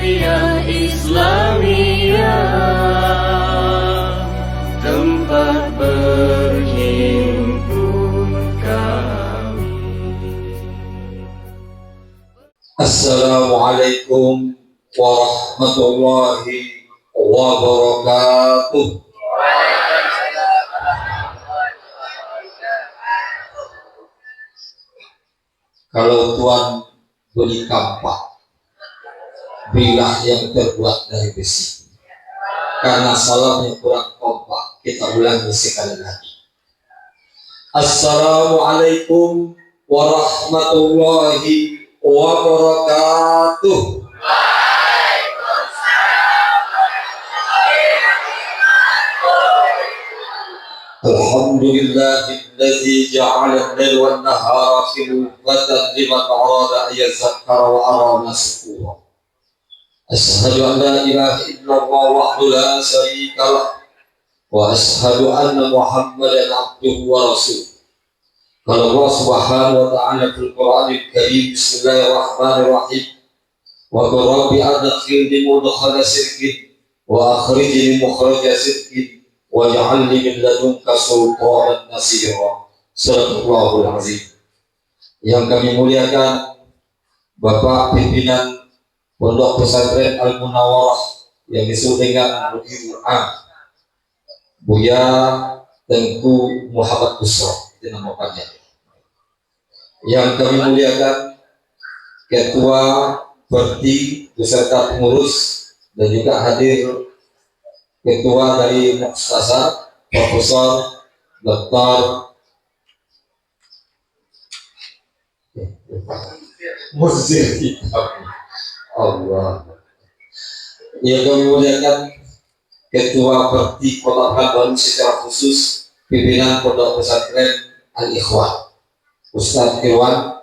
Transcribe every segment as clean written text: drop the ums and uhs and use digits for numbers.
Tarbiyah Islamiyah, tempat berhimpun kami. Assalamualaikum warahmatullahi wabarakatuh. Kalau Tuhan beli kampak, berilah yang terbuat dari besi. Karena salamnya kurang kompak, kita ulangi sekali lagi. Assalamualaikum warahmatullahi wabarakatuh. Alhamdulillahilladzi ja'ala al-laila wan-nahara khilfatan liman arada an yadhakkara wa arada shukura. Asyhadu an la ilaha illallah wahdahu la syarika lah wa asyhadu anna Muhammadan abduhu wa rasuluh. Qala Allah Subhanahu wa ta'ala fil Qur'anil Karim, bismillahirrahmanirrahim. Wa qul rabbi adkhilni mudkhala sidqin wa akhrijni mukhraja sidqin waj'alni min ladunka sultanan nasira. Sadaqallahul azim. Yang kami muliakan Bapak Pimpinan Pondok Pesantren Al-Munawwarah yang disebut dengan Muhibul Am, Buya Tengku Muhammad Busro, itu nama panjang. Yang kami muliakan Ketua Perti beserta pengurus dan juga hadir Ketua dari Mukhtasar Profesor Dr. Muzir Allah. Yang kami muliakan Ketua Perti Kota Pekanbaru secara khusus pimpinan Pondok Pesantren Al-Ikhwan Ustadz Irwan,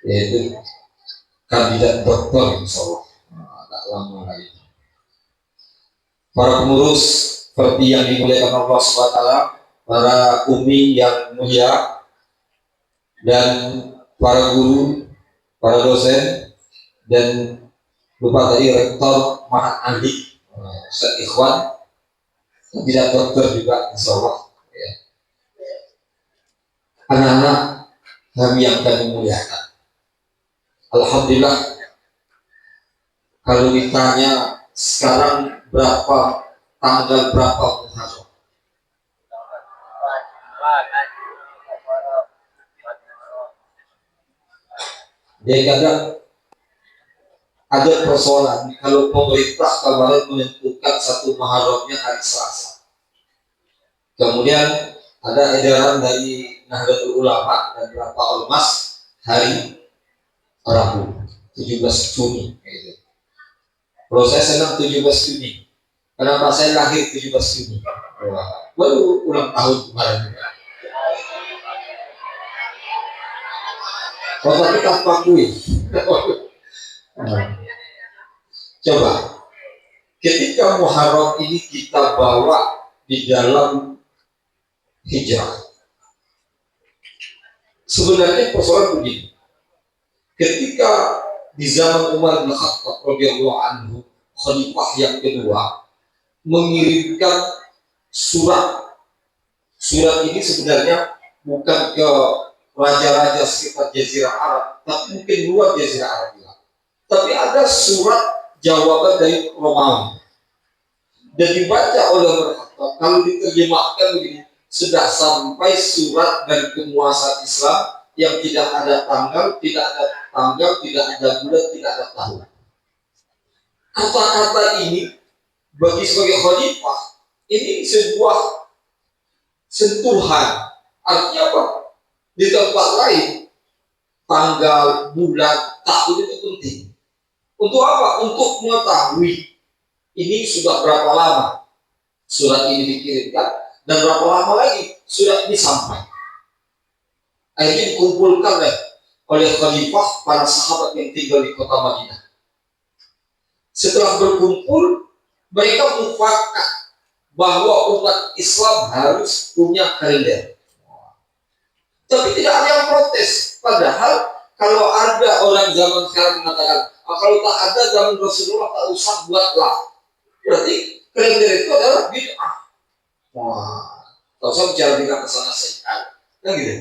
yaitu kandidat doktor insyaallah, tak lama lagi. Para pengurus seperti yang dimuliakan Allah SWT, para umi yang mulia, dan para guru, para dosen, dan lupa tadi rektor Mahat Andi, Ustadz Ikhwan, kandidat dokter juga insyaallah. Ya. Anak-anak kami yang kami muliakan, alhamdulillah, kalau ditanya sekarang berapa, tanggal berapa Muharram, dia kata ada persoalan kalau pemerintah kemarin menentukan satu Muharramnya hari Selasa, kemudian ada edaran dari Nahdlatul Ulama dan beberapa ormas hari Rabu 17 Juni gitu. Kalau saya senang 17 Juni, kenapa saya lahir 17 Juni? Baru ulang tahun kemarin. Kalau tapi tak pakui. Coba, ketika Muharram ini kita bawa di dalam hijrah, sebenarnya persoalan begini. Ketika di zaman Umar bin Khattab radhiyallahu anhu, khalifah yang kedua, mengirimkan surat ini sebenarnya bukan ke raja-raja sekitar Jazirah Arab, tapi mungkin luar Jazirah Arab juga. Tapi ada surat jawaban dari Romawi dan dibaca oleh Umar bin Khattab. Kalau diterjemahkan begini, sudah sampai surat dari penguasa Islam yang tidak ada tanggal, tidak ada bulan, tidak ada tahun. Kata-kata ini bagi sebagai khalifah ini sebuah sentuhan. Artinya apa? Di tempat lain tanggal, bulan, tahun itu penting. Untuk apa? Untuk mengetahui ini sudah berapa lama surat ini dikirimkan dan berapa lama lagi surat ini sampai. Akhirnya dikumpulkan oleh khalifah para sahabat yang tinggal di kota Madinah. Setelah berkumpul, mereka mufakat bahwa umat Islam harus punya kalender. Tapi tidak ada yang protes. Padahal kalau ada orang zaman sekarang mengatakan, kalau tak ada zaman Rasulullah tak usah buatlah. Berarti kalender itu adalah bid'ah. Wah, tak usah bicara bid'ah kesana sekali. Kan gitu.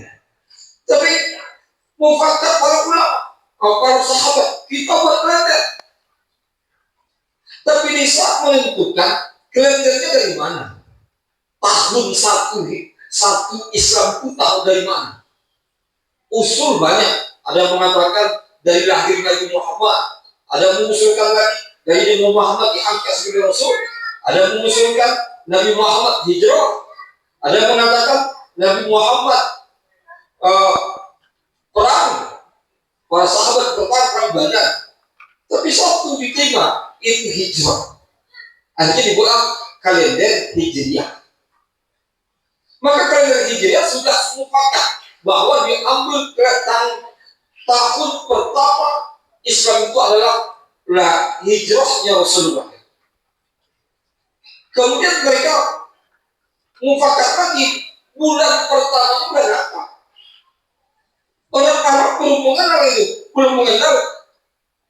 Tapi mufakat para ulama, para sahabat, kita buat kalender. Tapi di saat menentukan kalendernya dari mana? Tahun satu Islam itu tahu dari mana? Usul banyak. Ada yang mengatakan dari lahir Nabi Muhammad. Ada yang mengusulkan lagi dari Nabi Muhammad diangkat sebagai Rasul. Ada yang mengusulkan Nabi Muhammad hijrah. Ada yang mengatakan Nabi Muhammad perang. Para sahabat perang Badar. Tapi satu diterima itu hijrah. Akhirnya dibuat kalender Hijriah. Maka kalender Hijriah sudah mufakat bahwa diambil ke tahun pertama Islam itu adalah hijrahnya Rasulullah. Kemudian mereka mufakat lagi bulan pertama itu bulan apa? Orang Arab berhubungan apa itu? Berhubungan apa?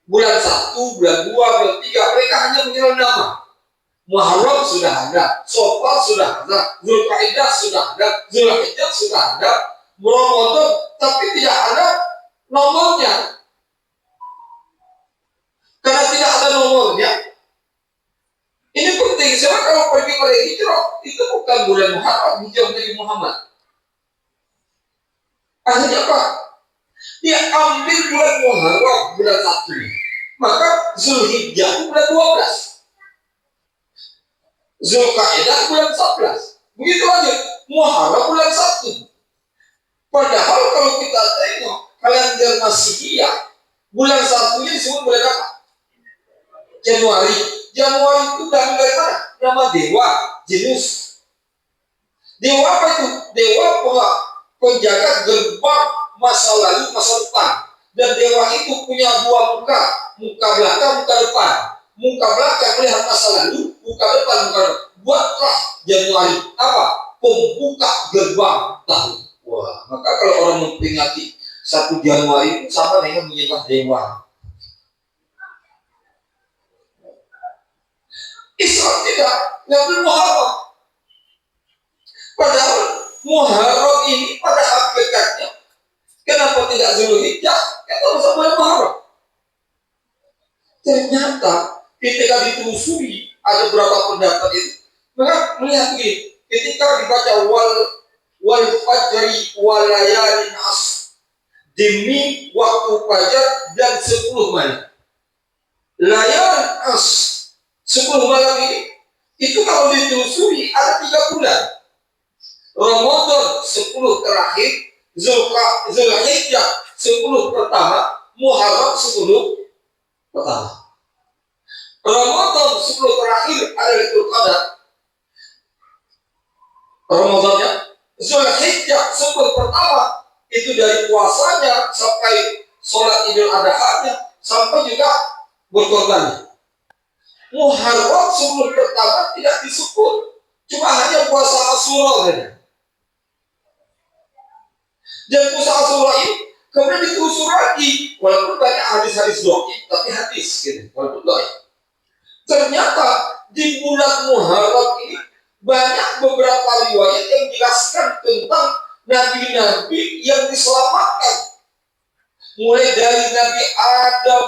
Bulan 1, bulan 2, bulan 3, mereka hanya mengenal nama. Muharram sudah ada, Safar sudah ada, Zulkaidah sudah ada, Zulhijjah sudah ada, Ramadan, tapi tidak ada nomornya. Karena tidak ada nomornya, ini penting. Sebab kalau pergi pada hijrah, itu bukan bulan Muharram, hijrah Nabi Muhammad. Akhirnya apa? Dia ambil bulan Muharram, bulan 1. Maka Zulhijjah bulan 12. Zulkaidah bulan 11. Begitu aja. Muharram bulan 1. Padahal kalau kita tengok kalender Masihiyah, bulan 1-nya disebut bulan apa? Januari. Januari itu dari mana? Nama dewa, Janus. Dewa apa itu? Dewa penjaga gerbang masa lalu, masa depan. Dan dewa itu punya dua muka, muka belakang, muka depan. Muka belakang melihat masa lalu, muka depan, muka depan. Buatlah Januari apa? Pembuka gerbang tahun. Wah, maka kalau orang memperingati 1 Januari itu sama dengan menyembah dewa. Islam tidak ngambil Muharram. Padahal Muharram ini pada hakikatnya, kenapa tidak Zulhijjah? Kita harus bulan Muharram. Ternyata ketika ditelusuri ada berapa pendapat itu, maka melihat begini, ketika dibaca wal fajri wal layalin as, demi waktu fajar dan 10 malam. Layalin as, 10 malam ini, itu kalau ditelusuri ada 3 bulan. Ramadan 10 terakhir, Zulhijjah 10 pertama, Muharram 10 pertama. Ramadan 10 terakhir ada Lailatul Qadar. Ramadannya Zulhijjah 10 pertama itu dari puasanya sampai sholat Idul Adha-nya sampai juga berkorban. Muharram 10 pertama tidak disebut, cuma hanya puasa Asyura saja. Dan puasa Asyura ini kemudian ditelusur lagi, walaupun banyak hadis-hadis dhaif, tapi hadis gitu, walaupun dhaif. Ternyata di bulan Muharram ini banyak beberapa riwayat yang menjelaskan tentang nabi-nabi yang diselamatkan. Mulai dari Nabi Adam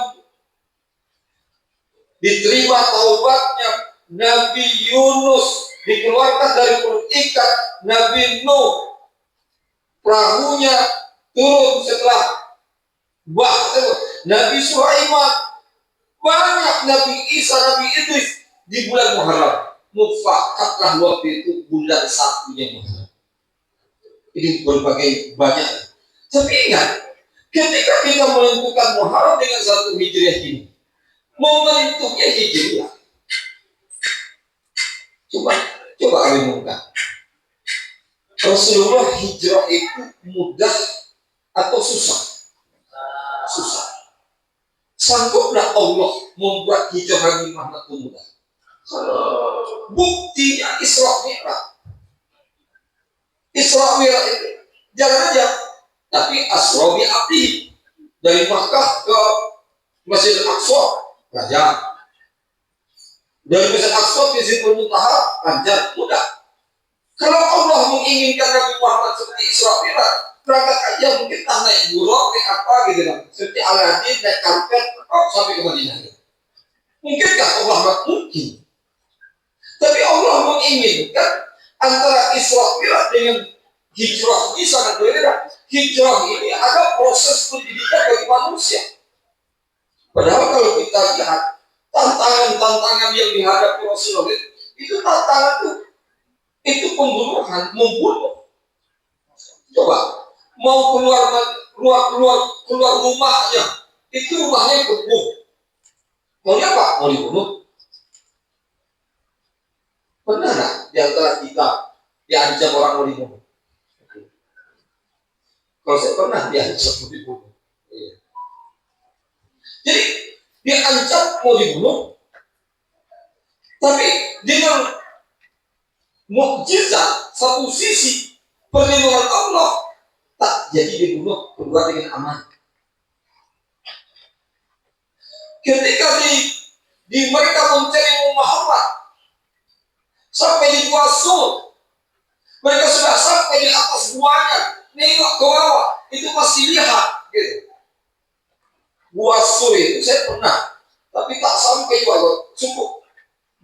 diterima taubatnya, Nabi Yunus dikeluarkan dari perut ikan, Nabi Nuh perahunya turun setelah Nabi Sulaiman, banyak Nabi Isa, Nabi Idris di bulan Muharram. Mufakatlah waktu itu bulan 1-nya Muharram. Ini berbagai banyak. Tapi ingat, ketika kita menentukan Muharram dengan 1 Hijriah ini, momentumnya Hijriah. Coba renungkan. Rasulullah hijrah itu mudah atau susah? Susah. Sangguplah Allah membuat hijrah Nabi Muhammad itu mudah? Buktinya Isra Mi'raj. Isra Mi'raj itu jalan aja, tapi asra bi abdi, Dari Makkah ke Masjid Al-Aqsa, lancar. Dari Masjid Al-Aqsa ke Sidratul Muntaha, lancar, mudah. Kalau Allah menginginkan Nabi Muhammad seperti Isra Mi'raj, berangkat aja mungkin naik buruk, naik apa gitu kan. Seperti Aladin naik karpet, sampai ke Madinah. Mungkinkah Allah? Mungkin. Tapi Allah menginginkan antara Isra Mi'raj dengan hijrah ini sangat berbeda. Hijrah ini ada proses pendidikan bagi manusia. Padahal kalau kita lihat tantangan-tantangan yang dihadapi Rasulullah itu tantangan itu pembunuhan, membunuh. Coba mau keluar rumahnya, itu rumahnya kebun. Mau apa? Mau dibunuh. Pernah nggak di antara kita diancam orang mau dibunuh? Kalau saya pernah diancam mau dibunuh. Jadi diancam mau dibunuh, tapi dengan mukjizat satu sisi perlindungan Allah tak jadi dibunuh, keluar dengan aman. Ketika di mereka mencari Muhammad sampai di Gua Sur, mereka sudah sampai di atas guanya, nengok ke bawah, itu masih lihat gitu. Gua Sur itu saya pernah, tapi tak sampai juga, cukup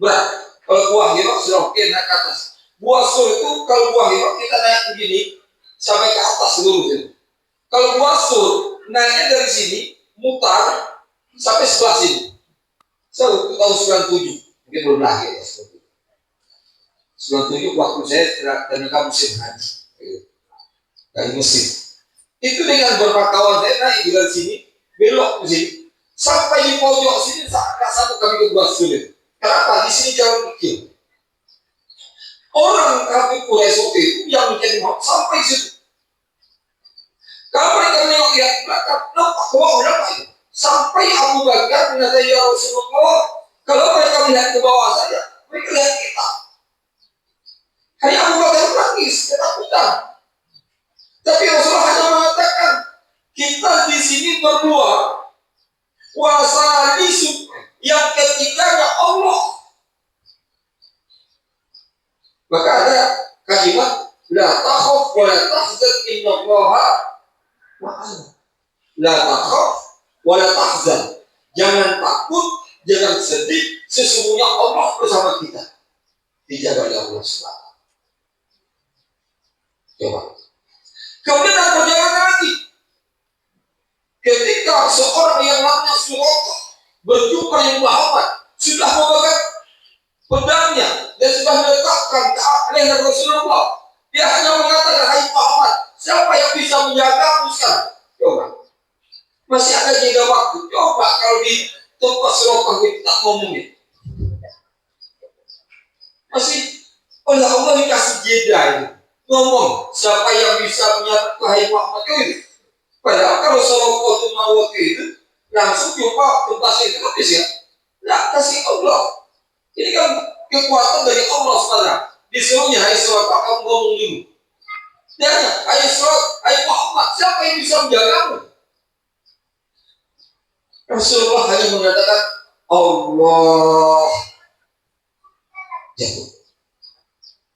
berat. Kalau Gua Hira sudah oke naik ke atas. Gua Sur itu kalau Gua Hira kita naik begini sampai ke atas seluruh gitu. Kalau Gua Sur naiknya dari sini mutar sampai sebelah sini. Saya tahun 97, mungkin belum lahir ya. 97 waktu saya tenaga musim haji dari Mesir. Itu dengan beberapa kawan saya naik dari sini, belok ke sini, sampai di pojok sini nggak satu kami ke Gua Sur. Kenapa? Di sini jalan kecil. Orang kafir Quraisy itu yang menjadi sampai situ. Kalau mereka menengok lihat belakang, nampak ke bawah itu. Sampai Abu Bakar berkata, ya Rasulullah, kalau mereka melihat ke bawah saja, mereka lihat kita. Hanya Abu Bakar menangis, ketakutan. Tapi Rasulullah hanya mengatakan, kita di sini berdua, kuasa Yesus yang ketiganya Allah. Maka ada kalimat la takhaf wa la tahzan innallaha ma'ana. La takhaf wa la tahzan. Jangan takut, jangan sedih, sesungguhnya Allah bersama kita. Dijaga oleh Allah SWT. Coba. Kemudian ada perjalanan lagi. Ketika seorang yang namanya Suraqah berjumpa dengan Muhammad, sudah memegang pedangnya dan sudah meletakkan ke leher Rasulullah. Dia hanya mengatakan, hai Muhammad, siapa yang bisa menjagamu sekarang? Coba. Masih ada jeda waktu. Coba kalau di tempat Suraqah kita tak ngomongin. Masih oleh Allah dikasih jeda ini. Ngomong, siapa yang bisa menyatakan, hai Muhammad itu? Padahal kalau Suraqah itu mau itu, langsung jumpa tempat itu habis ya. Tidak kasih Allah. Ini kan kekuatan dari Allah SWT. Disuruhnya, hai Suraqah, kamu ngomong dulu. Dan hai Suraqah, hai Muhammad, siapa yang bisa menjagamu? Rasulullah hanya mengatakan Allah. Jatuh.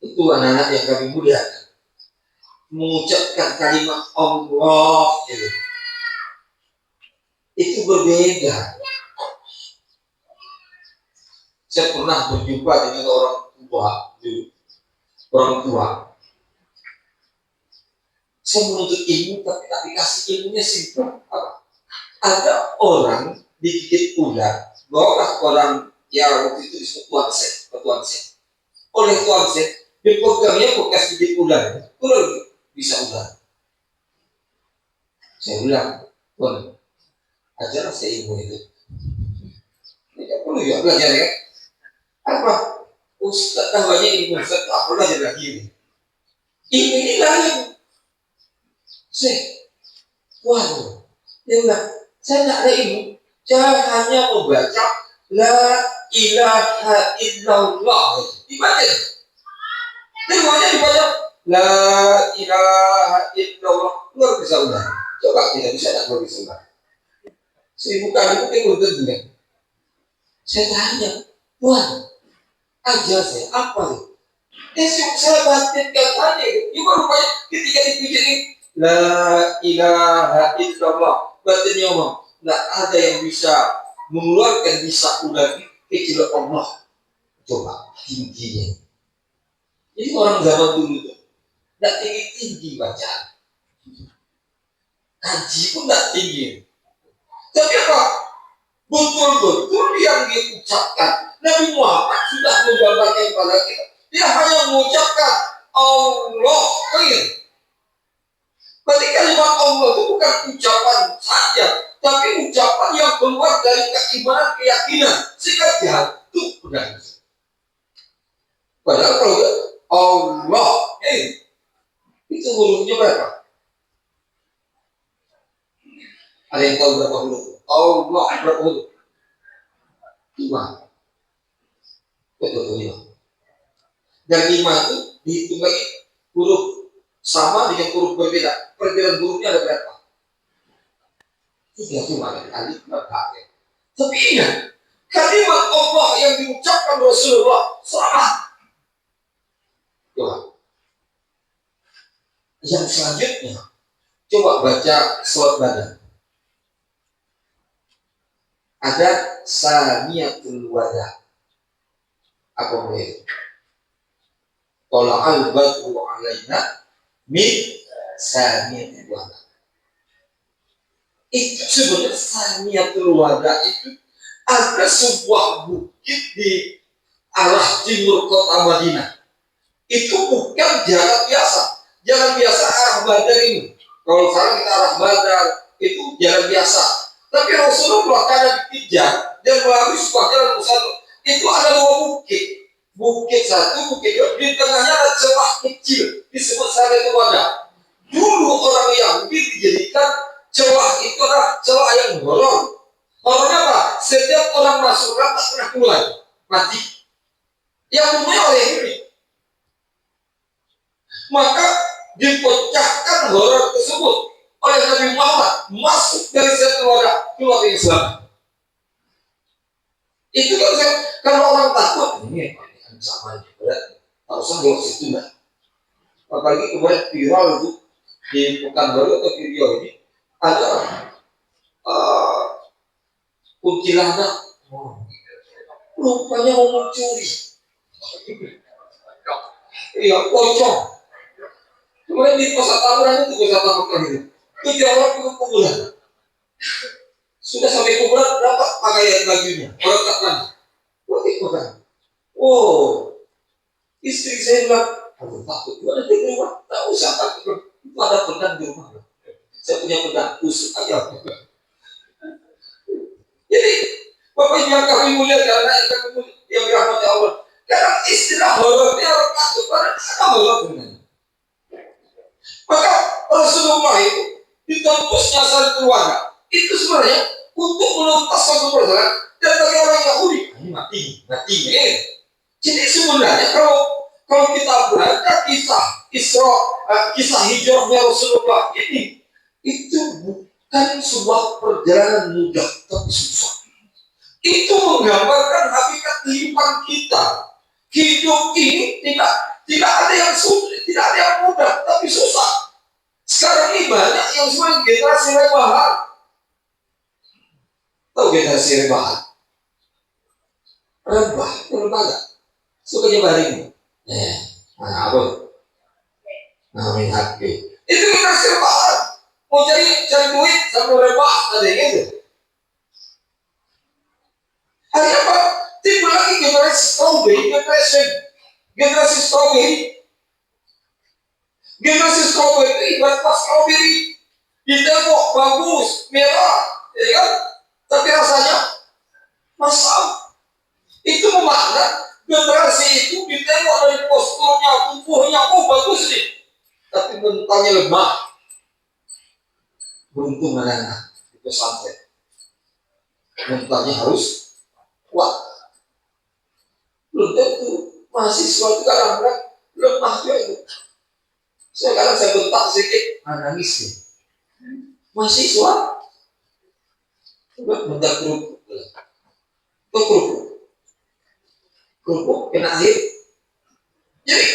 Itu anak-anak yang kami muliakan, mengucapkan kalimat Allah itu berbeda. Saya pernah berjumpa dengan orang tua. Saya menuntut ilmu tapi tak dikasih ilmunya simpel. Ada orang digigit ular, bawalah orang yang waktu itu disebut Tuan Sek. Oleh Tuan Sek, dipegangnya bekas gigit ular bisa ular. Saya bilang, Tuan, ajarlah saya ilmu itu. Tidak perlu ya belajar ya. Apa? Ustaz dah banyak ilmu, Ustaz tak perlu belajar lagi. Ini lain. Waduh, dia bilang, saya tak ada ilmu. Saya hanya membaca La ilaha illallah. Dibaca. Semuanya dibaca La ilaha illallah. Luar biasa udah. Coba kita bisa tak luar biasa udah. 1000 kali mungkin belum tentu kan. Saya tanya, Tuhan, ajar saya apa nih? Saya batinkan tanya, juga rupanya ketika dipijit la ilaha illallah, batinnya ngomong, nggak ada yang bisa mengeluarkan bisa lagi kecuali Allah. Coba tingginya. Jadi orang zaman dulu tuh nggak tinggi bacaan, kaji pun nggak tinggi. Tapi apa? Betul-betul yang diucapkan. Nabi Muhammad sudah menggambarkan kepada kita. Dia hanya mengucapkan Allah. Berarti kalimat Allah itu bukan ucapan saja, tapi ucapan yang keluar dari keimanan, keyakinan, sehingga jatuh benar. Padahal kalau Allah, itu hurufnya berapa? Ada yang tahu berapa huruf? Allah berapa huruf? 5. Betul 5. Dan 5 itu dihitung lagi huruf sama dengan huruf berbeda. Perbedaan hurufnya ada berapa? 3 cuma dari alif dan ha. Tapi ingat, kalimat Allah yang diucapkan Rasulullah selamat. Coba. Yang selanjutnya, coba baca surat badan. Ada saniyatul wada. Apa boleh? Tala'al badru alaina min saniyatul wada. Itu sebenarnya saniyatul wada itu ada sebuah bukit di arah timur kota Madinah. Itu bukan jalan biasa. Jalan biasa arah Badar ini. Kalau sekarang kita arah Badar itu jalan biasa. Tapi Rasulullah karena dikejar dan melalui sebuah jalan satu, itu ada 2 bukit. Bukit satu, bukit dua. Di tengahnya ada celah kecil disebut Saniyatul Wada. Dulu orang Yahudi dijadikan celah itu adalah celah yang bolong. Horornya apa? Setiap orang masuk tak pernah keluar, mati. Yang punya oleh ini. Maka dipecahkan horor tersebut oleh Nabi Muhammad, masuk dari Saniyatul Wada keluar dari Islam. Itu kalau orang takut ini ancaman berat, harusnya kalau situ enggak. Apalagi kemarin viral itu di Pekanbaru atau video ini ada kuntilanak, rupanya mau mencuri, iya pocong. Kemudian di pusat tawuran itu itu jawab itu kuburan. Sudah sampai kuburan dapat pakaian bajunya, orang takkan. Oh, istri saya bilang, aduh takut, gua nanti di rumah, tak usah takut, itu ada pedang di rumah. Saya punya pedang, usut aja. Jadi, Bapak yang kami mulia karena yang dirahmati Allah. Karena istilah horornya orang takut pada ada horor sebenarnya. Maka Rasulullah itu ditembusnya Saniyatul Wada itu sebenarnya untuk menuntas satu persoalan dan bagi orang Yahudi ini mati. Jadi sebenarnya kalau kita baca kisah hijrahnya Rasulullah ini, itu bukan sebuah perjalanan mudah tapi susah. Itu menggambarkan hakikat kehidupan kita. Hidup ini tidak ada yang sulit, tidak ada yang mudah tapi susah. Sekarang ini banyak yang sebenarnya generasi rebahan. Tahu generasi rebahan? Rebah, lembaga. Sukanya baring. Nah apa? Nah main HP. Itu generasi rebahan. Mau cari duit sambil rebah, ada yang itu. Hari apa? Timbul lagi generasi strawberry, generasi strawberry. Generasi strawberry itu ibarat strawberry. Ditengok bagus, merah, ya kan? Tapi rasanya masam. Itu memakna generasi itu ditengok dari posturnya, tubuhnya, bagus nih. Tapi mentalnya lemah. Beruntung anak-anak di pesantren. Mentalnya harus kuat. Belum tentu mahasiswa itu kadang-kadang lemah juga itu. Sekarang saya bentak sedikit, nangis nih. Mahasiswa Udah bentar kerupuk. Kok kerupuk? Kerupuk kena air. Jadi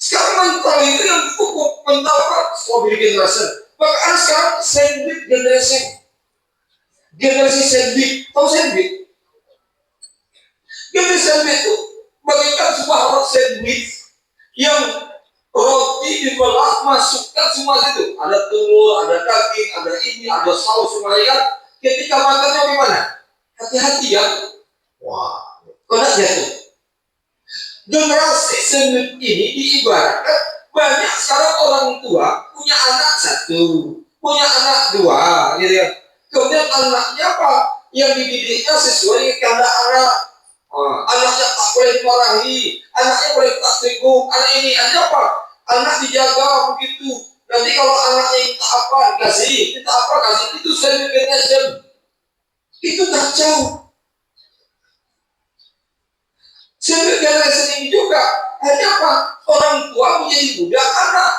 sekarang mental itu yang pupuk mental apa? Strawberry generation. Bahkan sekarang sandwich generation. Generasi sandwich. Tahu sandwich? Generasi sandwich itu bagikan sebuah roti sandwich yang roti dibelah, masukkan semua itu. Ada telur, ada daging, ada ini, ada saus semua ya. Ketika makannya gimana? Hati-hati ya. Wah, kena jatuh. Generasi sandwich ini diibaratkan banyak sekarang orang tua punya anak satu, punya anak dua, gitu ya. Kemudian anaknya apa? Yang dididiknya sesuai kehendak anak. Anaknya tak boleh dimarahi, anaknya boleh tak tegur, anak ini ada apa? Anak dijaga begitu. Nanti kalau anaknya minta apa dikasih, minta apa kasih, itu sandwich generation. Itu kacau. Sandwich generation ini juga hanya apa? Orang tua menjadi budak anak.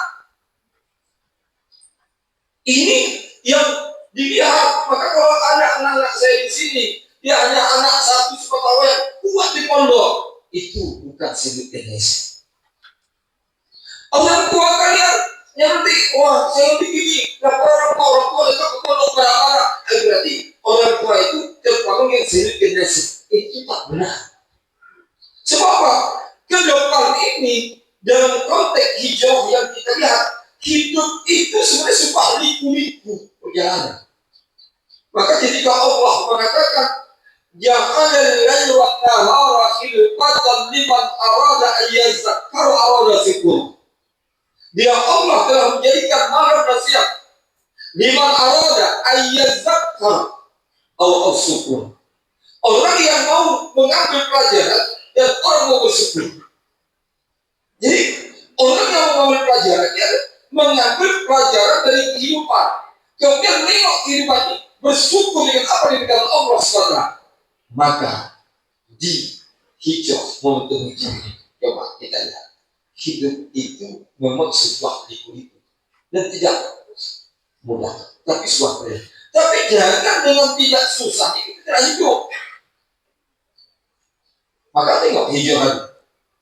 Ini yang dilihat. Maka kalau ada anak-anak saya di sini, dia hanya anak satu sepotong yang kuat di pondok, itu bukan sandwich generation. Orang tua kalian nanti, wah saya begini, orang tua dekat ke pondok marah-marah. Berarti orang tua itu terbangun yang sandwich generation. Itu tak benar. Sebab apa? Ke depan ini dalam konteks hijau yang kita lihat, hidup itu sebenarnya suka liku-liku perjalanan. Maka ketika Allah mengatakan ja'alal laila wan nahara khilqatan liman arada ayyazakkara arada syukur. Dia Allah telah menjadikan malam dan siang liman arada ayyazakkara atau syukur. Orang yang mau mengambil pelajaran dan orang mau bersyukur. Jadi orang yang mau mengambil pelajaran dia mengambil pelajaran dari kehidupan. Kemudian menengok kehidupan ini, bersyukur dengan apa yang diberikan Allah SWT. Maka di hijau momentum hijau ini, coba kita lihat, hidup itu memang sebuah liku-liku dan tidak mudah, tapi sebuah pilihan. Tapi jangan dengan tidak susah itu tidak hidup. Maka tengok hijau tadi.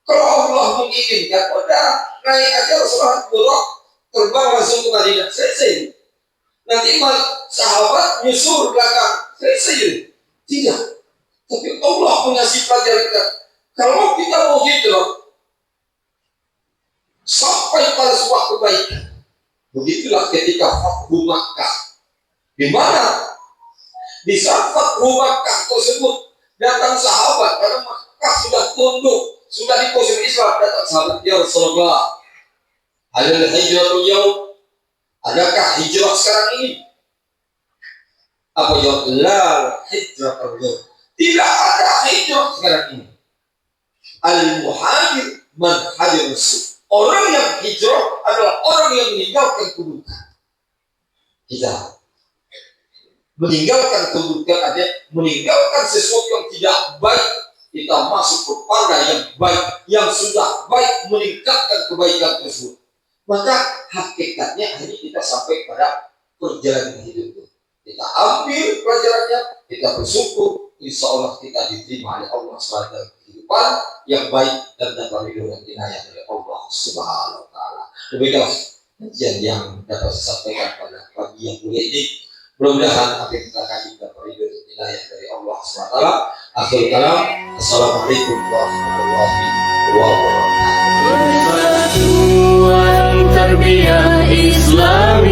Kalau Allah menginginkan, udah naik aja Rasulullah buruk, terbang langsung ke Madinah, selesai. Nanti sahabat nyusul belakang, selesai. Tidak. Tapi Allah mengasih pelajaran kita. Kalau kita mau hijrah sampai pada sebuah kebaikan, begitulah ketika Fathu Makkah. Di mana? Di saat Fathu Makkah tersebut datang sahabat karena Makkah sudah tunduk, sudah dikuasai Islam. Datang sahabat, ya Rasulullah, ada hijrah yaum, adakah hijrah sekarang ini? Apa jawab? La hijrah yaum. Tidak ada hijrah sekarang ini. Al-muhajir man hajar rasul. Orang yang hijrah adalah orang yang meninggalkan keburukan. Kita meninggalkan keburukan aja, meninggalkan sesuatu yang tidak baik, kita masuk kepada yang baik, yang sudah baik, meningkatkan kebaikan tersebut. Maka hakikatnya ini kita sampai pada perjalanan hidup itu. Kita ambil pelajarannya, kita bersyukur, insya Allah kita diterima oleh Allah SWT kehidupan yang baik dan dapat ridho dan inayah dari Allah Subhanahu wa Ta'ala. Demikianlah kajian yang dapat saya sampaikan pada pagi yang mulia ini. Mudah-mudahan apa yang kita kaji dapat ridho dan inayah dari Allah SWT. Akhir kalam, assalamualaikum warahmatullahi wabarakatuh. Persatuan Tarbiyah Islami.